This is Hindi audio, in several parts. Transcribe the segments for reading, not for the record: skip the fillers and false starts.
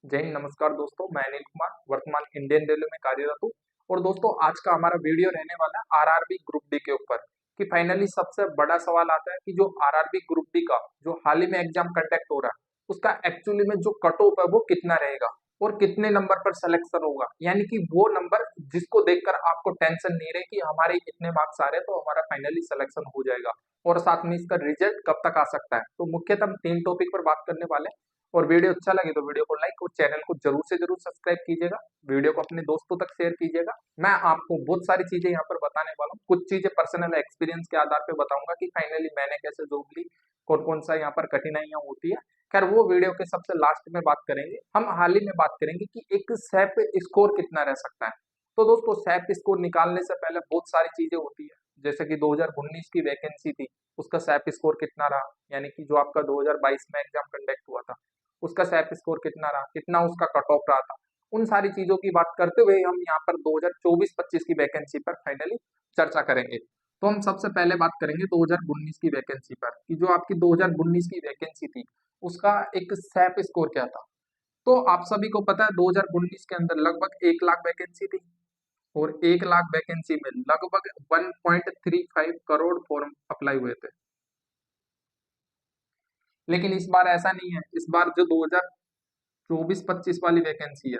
जय हिंद, नमस्कार दोस्तों। मैं अनिल कुमार वर्तमान इंडियन रेलवे में कार्यरत हूँ। और दोस्तों, आज का हमारा वीडियो रहने वाला है आरआरबी ग्रुप डी के ऊपर कि फाइनली सबसे बड़ा सवाल आता है कि जो आरआरबी ग्रुप डी का जो हाल ही में एग्जाम कंडक्ट हो रहा है उसका एक्चुअली में जो कट ऑफ है वो कितना रहेगा और कितने नंबर पर सिलेक्शन होगा। यानी कि वो नंबर जिसको देखकर आपको टेंशन नहीं रहे कि हमारे इतने मार्क्स आ रहे हैं तो हमारा फाइनली सिलेक्शन हो जाएगा, और साथ में इसका रिजल्ट कब तक आ सकता है। तो मुख्यतः हम 3 टॉपिक पर बात करने वाले हैं। और वीडियो अच्छा लगे तो वीडियो को लाइक और चैनल को जरूर से जरूर सब्सक्राइब कीजिएगा। वीडियो को अपने दोस्तों तक शेयर कीजिएगा। मैं आपको बहुत सारी चीजें यहाँ पर बताने वाला हूँ। कुछ चीजें पर्सनल एक्सपीरियंस के आधार पर बताऊंगा कि फाइनली मैंने कैसे जॉब ली, कौन कौन सा यहाँ पर कठिनाइयां होती है। खैर, वो वीडियो के सबसे लास्ट में बात करेंगे। हम हाल ही में बात करेंगे कि एक सैप स्कोर कितना रह सकता है। तो दोस्तों, सैप स्कोर निकालने से पहले बहुत सारी चीजें होती है। जैसे कि 2019 की वैकेंसी थी, उसका सैप स्कोर कितना रहा, यानी कि जो आपका 2022 में एग्जाम कंडक्ट हुआ था उसका सैप स्कोर कितना रहा, कितना उसका कट ऑफ रहा था। उन सारी चीजों की बात करते हुए हम यहाँ पर 2024-25 की वैकेंसी पर फाइनली चर्चा करेंगे। तो हम सबसे पहले बात करेंगे 2019 की वैकेंसी पर कि जो आपकी 2019 की वैकेंसी थी उसका एक सैप स्कोर क्या था। तो आप सभी को पता है 2019 के अंदर लगभग 1 लाख वैकेंसी थी, और 1 लाख वैकेंसी में लगभग 1.35 करोड़ फॉर्म अप्लाई हुए थे। लेकिन इस बार ऐसा नहीं है। इस बार जो 2024-25 वाली वैकेंसी है,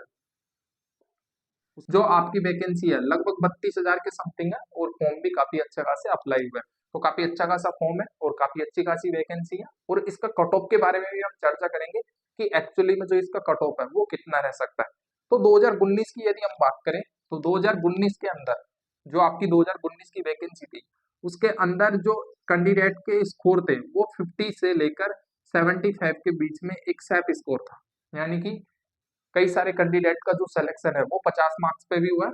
जो आपकी वैकेंसी है लगभग 32,000 के समथिंग है, और फॉर्म भी काफी अच्छा खासे अप्लाई हुआ है। तो काफी अच्छा खासा फॉर्म है और काफी अच्छी खासी वैकेंसी है। और इसका कट ऑफ के बारे में भी हम चर्चा करेंगे कि एक्चुअली में जो इसका कट ऑफ है वो कितना रह सकता है। तो 2019 की यदि हम बात करें तो 2019 के अंदर जो आपकी 2019 की वैकेंसी थी उसके अंदर जो कैंडिडेट के स्कोर थे वो 50 से लेकर 75 के बीच में एक सैप स्कोर था। यानी कि कई सारे कैंडिडेट का जो सिलेक्शन है वो 50 मार्क्स पे भी हुआ है,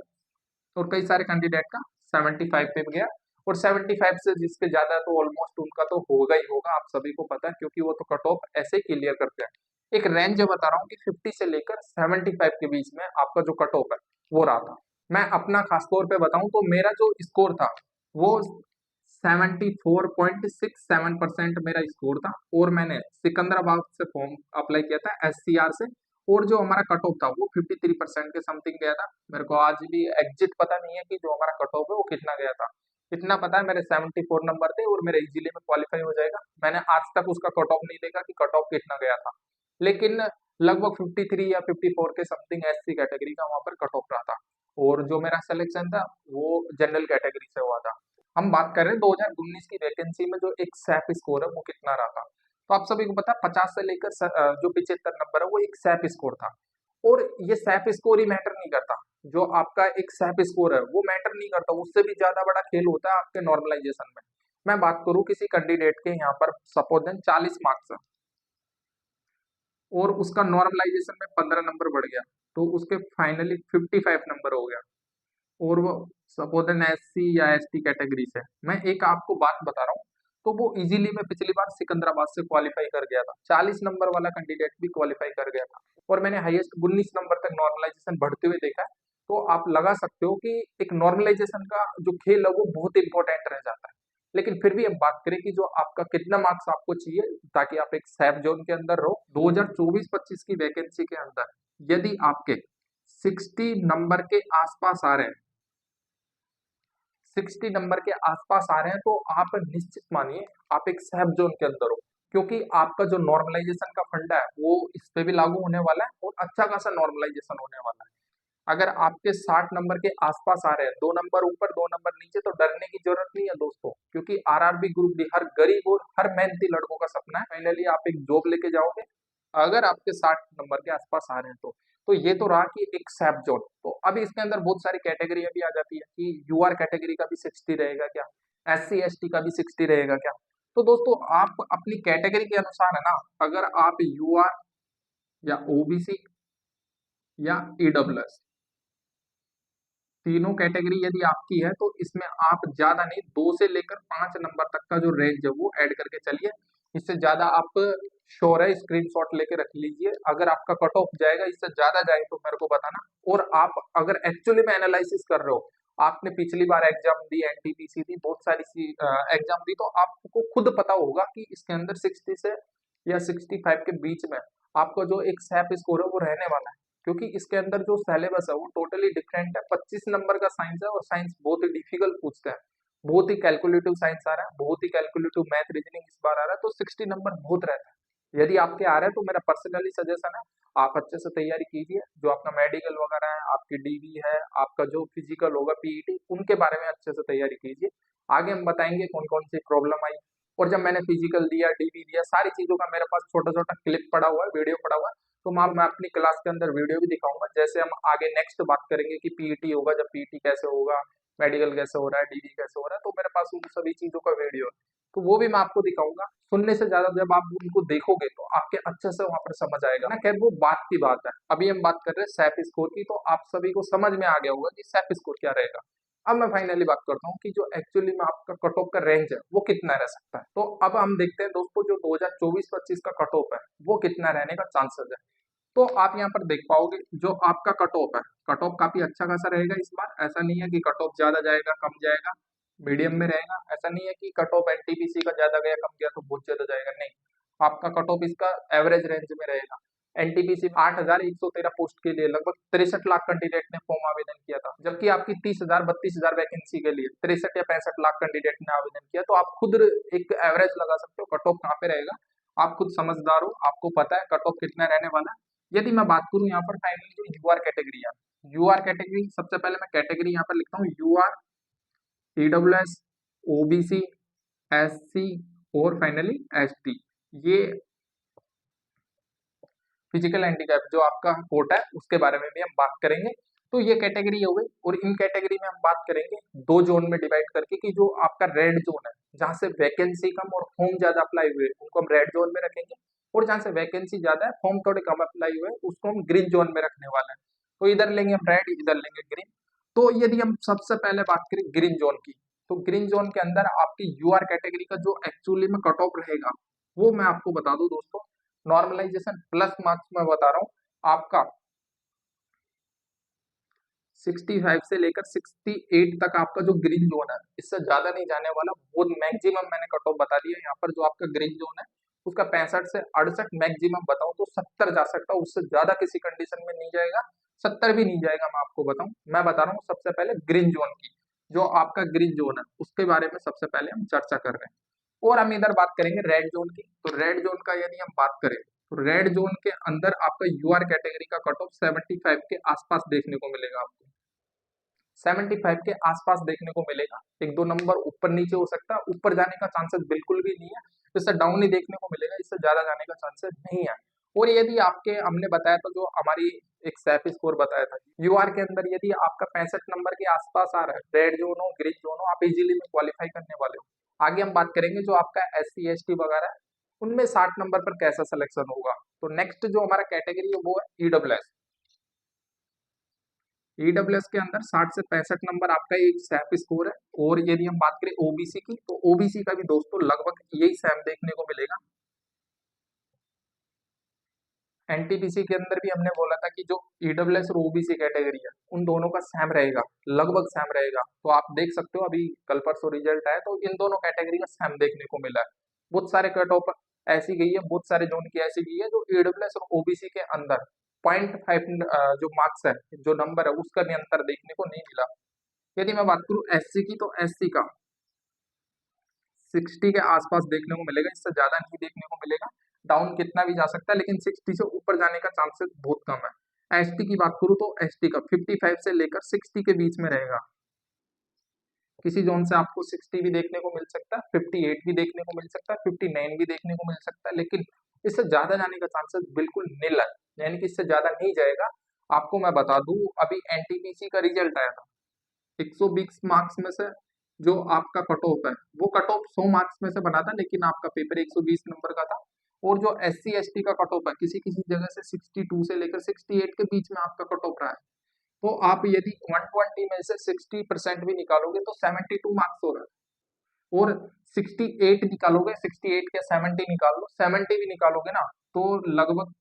और कई सारे कैंडिडेट का 75 पे भी गया। और 75 से जिसके ज्यादा है तो ऑलमोस्ट उनका तो होगा ही होगा, आप सभी को पता है, क्योंकि वो तो कट ऑफ ऐसे ही क्लियर करते हैं। एक रेंज जो बता रहा हूँ कि 50 से लेकर 75 के बीच में आपका जो कट ऑफ है वो रहा था। मैं अपना खास तौर पे बताऊं तो मेरा जो स्कोर था वो 74.67% मेरा स्कोर था, और मैंने सिकंदराबाद से फॉर्म अप्लाई किया था SCR से। और जो हमारा कट ऑफ था वो 53% के समथिंग गया था। मेरे को आज भी एग्जिट पता नहीं है कि जो हमारा कट ऑफ है वो कितना गया था। इतना पता है मेरे 74 नंबर थे और मेरे इजीली में क्वालिफाई हो जाएगा। मैंने आज तक उसका कट ऑफ नहीं देखा कि कट ऑफ कितना गया था, लेकिन लगभग 53 या 54 के समथिंग SC कैटेगरी का वहां पर कट ऑफ रहा था। और जो मेरा सिलेक्शन था वो जनरल कैटेगरी से हुआ था। हम बात कर रहे हैं 2019 की वैकेंसी में जो एक सैप स्कोर है वो कितना रहा था। तो आप सभी को पता है 50 से लेकर जो 75 नंबर है वो एक सैप स्कोर था। और ये सैप स्कोर ही मैटर नहीं करता। जो आपका एक सैप स्कोर है वो मैटर नहीं करता, उससे भी ज्यादा बड़ा खेल होता है आपके नॉर्मलाइजेशन में। मैं बात करूं किसी कैंडिडेट के यहाँ पर सपोज देन 40 मार्क्स है और उसका नॉर्मलाइजेशन में 15 नंबर बढ़ गया, तो उसके फाइनली 55 नंबर हो गया, और वो सपोज एन SC या ST कैटेगरी से। मैं एक आपको बात बता रहा हूँ, तो वो इजीली में पिछली बार सिकंदराबाद से क्वालिफाई कर गया था। 40 नंबर वाला कैंडिडेट भी क्वालिफाई कर गया था, और मैंने हाईएस्ट 19 नंबर तक नॉर्मलाइजेशन बढ़ते हुए देखा है। तो आप लगा सकते हो कि एक नॉर्मलाइजेशन का जो खेल है वो बहुत इंपॉर्टेंट रह जाता है। लेकिन फिर भी हम बात करें कि जो आपका कितना मार्क्स आपको चाहिए ताकि आप एक सेफ जोन के अंदर रहो। 2024-25 की वैकेंसी के अंदर यदि आपके 60 नंबर के आसपास आ रहे हैं, 60 नंबर के आसपास आ रहे हैं, तो आप निश्चित मानिए आप एक सेफ जोन के अंदर हो। क्योंकि आपका जो नॉर्मलाइजेशन का फंडा है वो इस पे भी लागू होने वाला है, और अच्छा खासा नॉर्मलाइजेशन होने वाला है। अगर आपके 60 नंबर के आसपास आ रहे हैं, 2 नंबर ऊपर 2 नंबर नीचे, तो डरने की जरूरत नहीं है दोस्तों। क्योंकि आरआरबी ग्रुप डी हर गरीब और हर मेहनती लड़कों का सपना है फाइनली आप एक जॉब लेके जाओगे अगर आपके 60 नंबर के आसपास आ रहे हैं तो ये तो रहा कि एक सैप जोन। तो अभी इसके अंदर बहुत सारी कैटेगरी भी आ जाती है कि यूआर कैटेगरी का भी 60 रहेगा क्या, SC ST का भी 60 रहेगा क्या। तो दोस्तों, आप अपनी कैटेगरी के अनुसार है ना, अगर आप यूआर या OBC या EWS, तीनों कैटेगरी यदि आपकी है तो इसमें आप ज्यादा नहीं 2 से लेकर 5 नंबर तक का जो रेंज है वो ऐड करके चलिए। इससे ज्यादा आप श्योर है स्क्रीनशॉट लेके रख लीजिए। अगर आपका कट ऑफ जाएगा, इससे ज्यादा जाए तो मेरे को बताना। और आप अगर एक्चुअली में एनालिसिस कर रहे हो, आपने पिछली बार एग्जाम दी, NTPC दी, बहुत सारी एग्जाम दी, तो आपको खुद पता होगा कि इसके अंदर 60 से या 65 के बीच में आपका जो एक सैप स्कोर है वो रहने वाला है, क्योंकि इसके अंदर जो सिलेबस है वो टोटली डिफरेंट है। 25 नंबर का साइंस है और साइंस बहुत ही डिफिकल्ट पूछता है, बहुत ही कैलकुलेटिव साइंस आ रहा है, बहुत ही कैलकुलेटिव मैथ रीजनिंग इस बार आ रहा है, तो 60 नंबर बहुत रहता है। यदि आपके आ रहे हैं तो मेरा पर्सनली सजेशन है आप अच्छे से तैयारी कीजिए। जो आपका मेडिकल वगैरह है, आपकी डीवी है, आपका जो फिजिकल होगा पीईटी, उनके बारे में अच्छे से तैयारी कीजिए। आगे हम बताएंगे कौन कौन सी प्रॉब्लम आई। और जब मैंने फिजिकल दिया, डीवी दिया, सारी चीजों का मेरे पास छोटा छोटा क्लिप पड़ा हुआ है, वीडियो पड़ा हुआ है, तो मैं अपनी क्लास के अंदर वीडियो भी दिखाऊंगा। जैसे हम आगे नेक्स्ट बात करेंगे कि पीईटी होगा, जब पीईटी कैसे होगा, मेडिकल कैसे हो रहा है, डीवी कैसे हो रहा है, तो मेरे पास उन सभी चीजों का वीडियो है, तो वो भी मैं आपको दिखाऊंगा। सुनने से ज्यादा जब आप उनको देखोगे तो आपके अच्छे से वहां पर समझ आएगा ना। खैर वो बात की बात है, अभी हम बात कर रहे हैं सैप स्कोर की, तो आप सभी को समझ में आ गया होगा कि सैप स्कोर क्या रहेगा। अब मैं फाइनली बात करता हूँ कि जो एक्चुअली में आपका कट ऑफ का रेंज है वो कितना रह सकता है। तो अब हम देखते हैं दोस्तों, जो 2024-25 का कट ऑफ है वो कितना रहने का चांसेस है। तो आप यहाँ पर देख पाओगे जो आपका कट ऑफ है, कट ऑफ काफी अच्छा खासा रहेगा इस बार। ऐसा नहीं है कि कट ऑफ ज्यादा जाएगा कम जाएगा, मीडियम में रहेगा। ऐसा नहीं है कि कट ऑफ एनटीपीसी का ज्यादा गया कम गया तो बहुत ज्यादा जाएगा, नहीं। आपका कट ऑफ इसका एवरेज रेंज में रहेगा। एनटीपीसी 8,113 पोस्ट के लिए लगभग 63 लाख कैंडिडेट ने फॉर्म आवेदन किया था, जबकि आपकी 30,000 32,000 वैकेंसी के लिए 63 या 65 लाख कैंडिडेट ने आवेदन किया। तो आप खुद एक एवरेज लगा सकते हो कट ऑफ कहाँ पे रहेगा। आप खुद समझदार हो, आपको पता है कट ऑफ कितना रहने वाला है। यदि मैं बात करूं यहाँ पर फाइनली जो यूआर कैटेगरी है, यूआर कैटेगरी सबसे पहले मैं कैटेगरी यहाँ पर लिखता हूँ यूआर, ईडब्ल्यूएस, ओबीसी, एससी और फाइनली एसटी। ये फिजिकल हैंडीकैप जो आपका कोटा है उसके बारे में भी हम बात करेंगे। तो ये कैटेगरी हो गई, और इन कैटेगरी में हम बात करेंगे दो जोन में डिवाइड करके, कि जो आपका रेड जोन है जहां से वैकेंसी कम और फॉर्म ज्यादा अप्लाई हुए उनको हम रेड जोन में रखेंगे, और जहां से वैकेंसी ज्यादा है फॉर्म थोड़े कम अप्लाई हुए उसको हम ग्रीन जोन में रखने वाले हैं। तो इधर लेंगे हम रेड, इधर लेंगे ग्रीन। तो यदि हम सबसे पहले बात करें ग्रीन जोन की, तो ग्रीन जोन के अंदर आपकी यूआर कैटेगरी का जो एक्चुअली में कट ऑफ रहेगा वो मैं आपको बता दूं दोस्तों। नॉर्मलाइजेशन प्लस मार्क्स में बता रहा हूँ आपका 65 से लेकर 68 तक आपका जो ग्रीन जोन है, इससे ज्यादा नहीं जाने वाला। बहुत मैक्सिमम मैंने कट ऑफ बता दिया यहाँ पर। जो आपका ग्रीन जोन है उसका 65 से 68 मैक्सिमम बताऊं तो 70 जा सकता है, उससे ज्यादा किसी कंडीशन में नहीं जाएगा, 70 भी नहीं जाएगा। मैं आपको बताऊं, मैं बता रहा हूँ सबसे पहले ग्रीन जोन की। जो आपका ग्रीन जोन है उसके बारे में सबसे पहले हम चर्चा कर रहे हैं। और हम इधर बात करेंगे रेड जोन की। तो रेड जोन का यदि हम बात करें तो रेड जोन के अंदर आपका यूआर कैटेगरी का कट ऑफ 75 के आसपास देखने को मिलेगा आपको। 75 के आसपास देखने को मिलेगा। एक दो नंबर ऊपर नीचे हो सकता है, ऊपर जाने का चांसेस बिल्कुल भी नहीं है, इससे डाउन ही देखने को मिलेगा, इससे ज्यादा जाने का चांसेस नहीं है। और यदि आपके हमने बताया तो जो हमारी एक सैप स्कोर बताया था यूआर के अंदर, यदि आपका 65 नंबर के आसपास आ रहा है, रेड जोन हो ग्रीन जोन हो, आप इजीली में क्वालिफाई करने वाले हो। आगे हम बात करेंगे जो आपका SC ST वगैरह है, उनमें 60 नंबर पर कैसा सिलेक्शन होगा। तो नेक्स्ट जो हमारा कैटेगरी है वो है ईडब्ल्यूएस। ईडब्ल्यूएस के अंदर 60 से 65 नंबर आपका एक सैप स्कोर है। और यदि हम बात करें ओबीसी की, तो ओबीसी का भी दोस्तों लगभग यही सैम देखने को मिलेगा। एनटीपीसी के अंदर भी हमने बोला था कि जो ईडब्ल्यूएस और ओबीसी कैटेगरी है उन दोनों का सैम रहेगा, लगभग सैम रहेगा। तो आप देख सकते हो अभी कल परसों रिजल्ट आया तो इन दोनों कैटेगरी का सैम देखने को मिला है। बहुत सारे कट ऑफ ऐसी गई है, बहुत सारे जोन की ऐसी गई है जो ईडब्ल्यूएस और ओबीसी के अंदर 0.5 जो मार्क्स है, जो नंबर है उसका भी अंतर देखने को नहीं मिला। यदि मैं बात करूं एससी की, तो एससी का 60 के आसपास देखने को मिलेगा, इससे ज्यादा नहीं देखने को मिलेगा। डाउन कितना भी जा सकता है लेकिन 60 से ऊपर जाने का चांसेस बहुत कम है। एसटी की बात करूं तो एसटी का 55 से लेकर 60 के बीच में रहेगा। किसी जोन से आपको 60 भी देखने को मिल सकता है, 58 भी देखने को मिल सकता है, 59 भी देखने को मिल सकता है, लेकिन इससे ज्यादा जाने का चांसेस बिल्कुल नील है, यानी कि इससे ज्यादा नहीं जाएगा। आपको मैं बता दूं अभी एनटीपीसी का रिजल्ट आया था, 120 मार्क्स में से जो आपका कट ऑफ है वो कट ऑफ 100 मार्क्स में से बना था, लेकिन आपका पेपर 120 नंबर का था। और जो SC ST का कट ऑफ है किसी किसी जगह से 62 से लेकर 68 के बीच में आपका कट ऑफ रहा है। तो आप यदि 120 में से 60% भी निकालोगे तो 72 मार्क्स हो रहा है। और 68 निकालोगे, 68 के 70 निकाल लो, 70 भी निकालोगे ना तो लगभग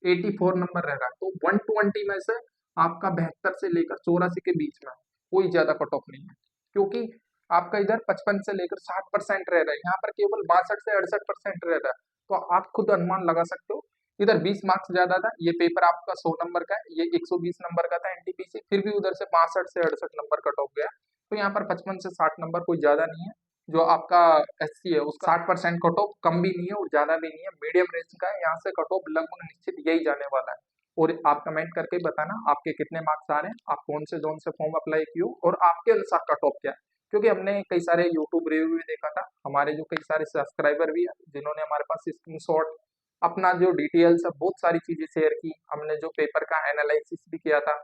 84 नंबर रह रहा है। तो 120 में से आपका 72 से लेकर 84 के बीच में कोई ज्यादा कट ऑफ नहीं है, क्योंकि आपका इधर 55 से लेकर 60% रह रहा है, यहाँ पर केवल 62 से 68% रह रहा है। तो आप खुद अनुमान लगा सकते हो इधर 20 मार्क्स ज्यादा था, ये पेपर आपका 100 नंबर का है, ये 120 नंबर का था एनटीपीसी, फिर भी उधर से 62 से 68 नंबर कट ऑफ गया। तो यहाँ पर 55 से 60 नंबर कोई ज्यादा नहीं है। जो आपका एससी है उसका 60% कट ऑफ कम भी नहीं है और ज्यादा भी नहीं है, मीडियम रेंज का है। यहाँ से कट ऑफ लगभग निश्चित यही जाने वाला है। और आप कमेंट करके बताना आपके कितने मार्क्स आ रहे हैं, आप कौन से जोन से फॉर्म अप्लाई किए हो और आपके अनुसार कट ऑफ क्या है। क्योंकि हमने कई सारे यूट्यूब रिव्यू भी देखा था, हमारे जो कई सारे सब्सक्राइबर भी है जिन्होंने हमारे पास स्क्रीनशॉट अपना जो डिटेल्स है बहुत सारी चीजें शेयर की, हमने जो पेपर का एनालिसिस भी किया था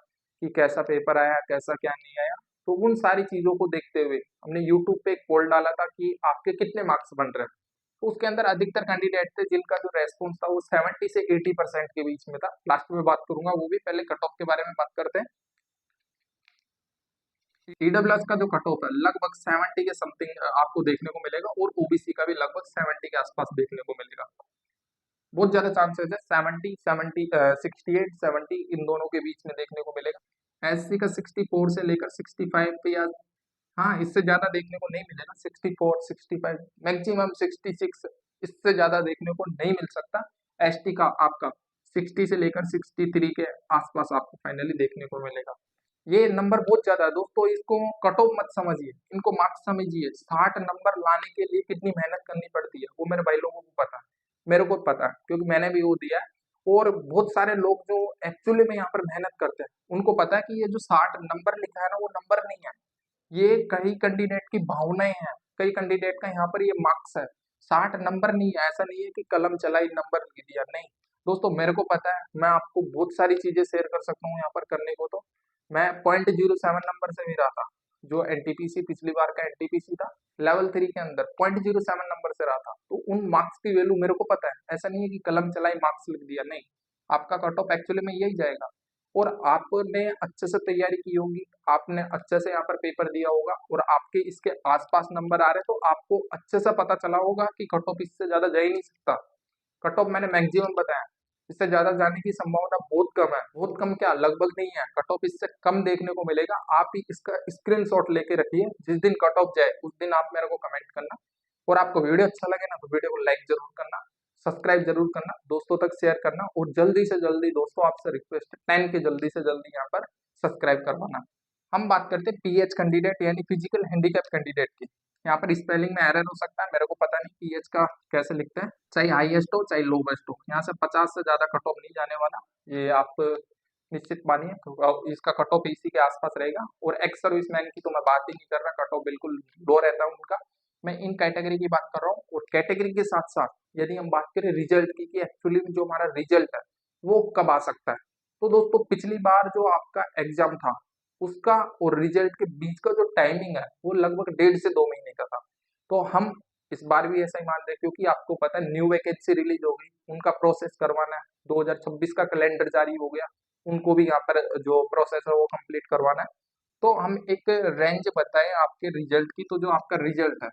कि कैसा पेपर आया कैसा क्या नहीं आया। तो उन सारी चीजों को देखते हुए हमने यूट्यूब पे एक पोल डाला था कि आपके कितने मार्क्स बन रहे हैं। तो उसके अंदर अधिकतर कैंडिडेट थे जिनका जो रेस्पॉन्स था वो 70 से 80% के बीच में था। लास्ट में बात करूंगा वो भी, पहले कट ऑफ के बारे में बात करते हैं। ईडब्ल्यूएस का जो कट ऑफ है लगभग 70 के समथिंग आपको देखने को मिलेगा और ओबीसी का भी लगभग 70 के आसपास देखने को मिलेगा। बहुत ज्यादा चांसेस है 68 70 इन दोनों के बीच में देखने को मिलेगा। एससी का 64 से लेकर 65 पे या हाँ इससे ज्यादा देखने को नहीं मिलेगा। 64 65 मैक्सिमम 66, इससे ज्यादा देखने को नहीं मिल सकता। एसटी का आपका 60 से लेकर 63 के आसपास आपको फाइनली देखने को मिलेगा। ये नंबर बहुत ज्यादा है दोस्तों, इसको कट ऑफ मत समझिए, इनको मार्क्स समझिए। 60 नंबर लाने के लिए कितनी मेहनत करनी पड़ती है वो मेरे भाई लोगों को पता है, मेरे को पता है क्योंकि मैंने भी वो दिया है। और बहुत सारे लोग जो एक्चुअली में यहाँ पर मेहनत करते हैं उनको पता है कि ये जो 60 नंबर लिखा है ना वो नंबर नहीं है, ये कई कैंडिडेट की भावनाएं हैं, कई कैंडिडेट का यहाँ पर ये मार्क्स है। 60 नंबर नहीं है, ऐसा नहीं है कि कलम चलाई नंबर लिख दिया, नहीं दोस्तों मेरे को पता है, मैं आपको बहुत सारी चीजें शेयर कर सकता हूँ यहाँ पर करने को। तो मैं 0.07 नंबर से भी रहा था, जो एनटीपीसी पिछली बार का एनटीपीसी था लेवल 3 के अंदर 0.07 नंबर से रहा था। तो उन मार्क्स की वैल्यू मेरे को पता है, ऐसा नहीं है कि कलम चलाई मार्क्स लिख दिया, नहीं। आपका कट ऑफ एक्चुअली में यही जाएगा और आपने अच्छे से तैयारी की होगी, आपने अच्छे से यहाँ पर पेपर दिया होगा और आपके इसके आसपास नंबर आ रहे हैं तो आपको अच्छे से पता चला होगा कि कट ऑफ इससे ज्यादा जा ही नहीं सकता। कट ऑफ मैंने मैक्सिमम बताया, इससे ज्यादा जाने की संभावना बहुत कम है, बहुत कम क्या लगभग नहीं है। कट ऑफ इससे कम देखने को मिलेगा। आप ही इसका स्क्रीनशॉट लेके रखिए, जिस दिन कट ऑफ जाए उस दिन आप मेरे को कमेंट करना। और आपको वीडियो अच्छा लगे ना तो वीडियो को लाइक जरूर करना, सब्सक्राइब जरूर करना, दोस्तों तक शेयर करना और जल्दी से जल्दी दोस्तों आपसे रिक्वेस्ट है 10 के जल्दी से जल्दी यहाँ पर सब्सक्राइब करवाना। हम बात करते हैं पीएच कैंडिडेट यानी फिजिकल हैंडीकैप कैंडिडेट की। यहाँ पर स्पेलिंग में एरर हो सकता है, मेरे को पता नहीं पीएच का कैसे लिखते हैं, चाहे हाईएस्ट हो चाहे लोवेस्ट हो। यहाँ से 50 से ज्यादा कट ऑफ नहीं जाने वाला, ये आप निश्चित मानिए। इसका कट ऑफ इसी के आसपास रहेगा। और एक्स सर्विसमैन की तो मैं बात ही नहीं कर रहा, कट ऑफ बिल्कुल लो रहता है उनका। मैं इन कैटेगरी की बात कर रहा हूँ। और कैटेगरी के साथ साथ यदि हम बात करें रिजल्ट की कि एक्चुअली में जो हमारा रिजल्ट है वो कब आ सकता है, तो दोस्तों पिछली बार जो आपका एग्जाम था उसका और रिजल्ट के बीच का जो टाइमिंग है वो लगभग 1.5 से 2 महीने का था। तो हम इस बार भी ऐसा ही मान रहे हैं क्योंकि आपको पता है न्यू वैकेंसी रिलीज हो गई, उनका प्रोसेस करवाना है। 2026 का कैलेंडर जारी हो गया, उनको भी यहाँ पर जो प्रोसेस है वो कंप्लीट करवाना है। तो हम एक रेंज बताएं आपके रिजल्ट की, तो जो आपका रिजल्ट है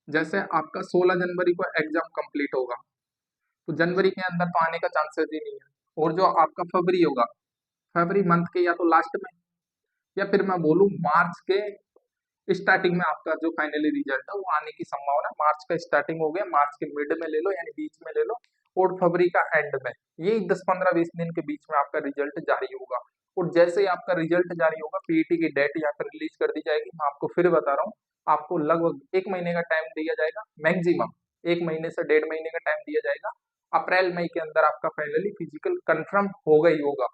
जैसे आपका 16 जनवरी को एग्जाम कंप्लीट होगा तो जनवरी के अंदर तो आने का चांसेस ही नहीं है। और जो आपका फरवरी होगा, फरवरी मंथ के या तो लास्ट में या फिर मैं बोलूँ मार्च के स्टार्टिंग में आपका जो फाइनली रिजल्ट है वो आने की संभावना। मार्च का स्टार्टिंग हो गया, मार्च के मिड में ले लो यानी बीच में ले लो, और फरवरी का एंड में, यही 10-15-20 दिन के बीच में आपका रिजल्ट जारी होगा। और जैसे ही आपका रिजल्ट जारी होगा पीईटी की डेट यहाँ पर रिलीज कर दी जाएगी। मैं आपको फिर बता रहा हूँ, आपको लगभग 1 महीने का टाइम दिया जाएगा, मैक्सिमम 1 महीने से 1.5 महीने का टाइम दिया जाएगा। अप्रैल मई के अंदर आपका फाइनली फिजिकल कंफर्म होगा ही होगा।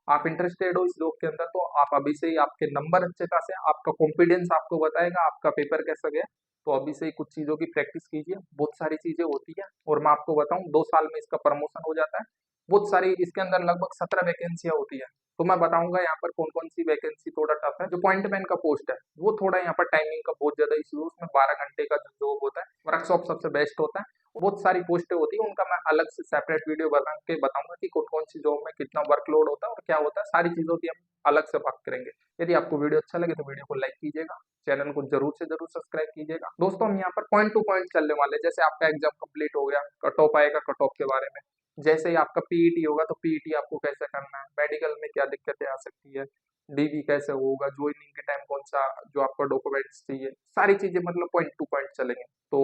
आप इंटरेस्टेड हो इस जॉब के अंदर तो आप अभी से ही, आपके नंबर अच्छे खासे, आपका कॉन्फिडेंस आपको बताएगा आपका पेपर कैसा गया। तो अभी से ही कुछ चीजों की प्रैक्टिस कीजिए, बहुत सारी चीजें होती है। और मैं आपको बताऊं 2 साल में इसका प्रमोशन हो जाता है। बहुत सारी इसके अंदर लगभग 17 वैकेंसियां होती है। तो मैं बताऊंगा यहाँ पर कौन कौन सी वैकेंसी थोड़ा टफ है। जो पॉइंटमैन का पोस्ट है वो थोड़ा यहाँ पर टाइमिंग का बहुत ज्यादा इशू है, उसमें 12 घंटे का जो जॉब होता है, वर्कशॉप सबसे बेस्ट होता है। बहुत सारी पोस्टें होती है, उनका मैं अलग से सेपरेट वीडियो बना के बताऊंगा कि कौन कौन सी जॉब में कितना वर्कलोड होता है और क्या होता है, सारी चीजों की हम अलग से बात करेंगे। यदि आपको वीडियो अच्छा लगे तो वीडियो को लाइक कीजिएगा, चैनल को जरूर से जरूर सब्सक्राइब कीजिएगा। दोस्तों हम यहाँ पर पॉइंट टू पॉइंट चलने वाले हैं। जैसे आपका एग्जाम कंप्लीट हो गया, कट ऑफ आएगा, कट ऑफ के बारे में। जैसे ही आपका पीईटी होगा तो पीईटी आपको कैसे करना है, मेडिकल में क्या दिक्कतें आ सकती है, डीवी कैसे होगा, ज्वाइनिंग के टाइम कौन सा जो आपका डॉक्यूमेंट्स चाहिए, सारी चीजें मतलब पॉइंट टू पॉइंट चलेंगे। तो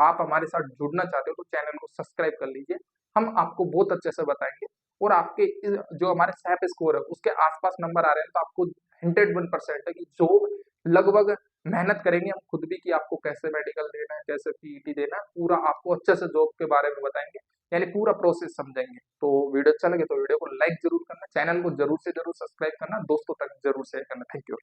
आप हमारे साथ जुड़ना चाहते हो तो चैनल को सब्सक्राइब कर लीजिए, हम आपको बहुत अच्छे से बताएंगे। और आपके जो हमारे सैप स्कोर है उसके आसपास नंबर आ रहे हैं तो आपको 101% है कि जॉब लगभग मेहनत करेंगे हम खुद भी कि आपको कैसे मेडिकल देना है, कैसे पीईटी देना है, पूरा आपको अच्छे से जॉब के बारे में बताएंगे, यानी पूरा प्रोसेस समझेंगे। तो वीडियो अच्छा लगे तो वीडियो को लाइक जरूर करना, चैनल को जरूर से जरूर सब्सक्राइब करना, दोस्तों तक जरूर शेयर करना। Thank you.